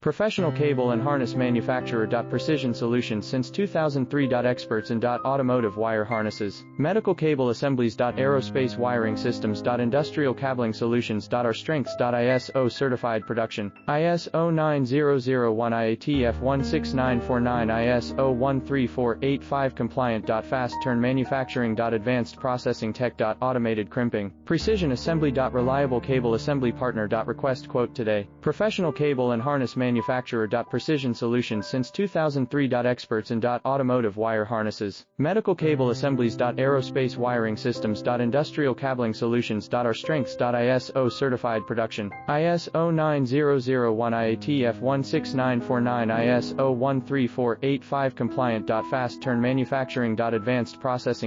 Professional cable and harness manufacturer. Precision Solutions since 2003. Experts in automotive wire harnesses, medical cable assemblies. Aerospace wiring systems. Industrial cabling solutions. Our strengths. ISO certified production, ISO 9001 IATF 16949 ISO 13485 compliant. Fast turn manufacturing. Advanced processing tech. Automated crimping, precision assembly. Reliable cable assembly partner. Request quote today. Professional cable and harness manufacturer. Precision Solutions since 2003. Experts in automotive wire harnesses, medical cable assemblies. Aerospace wiring systems. Industrial cabling solutions. Our strengths. ISO certified production, ISO 9001 IATF 16949 ISO 13485 compliant. Fast turn manufacturing. Advanced processing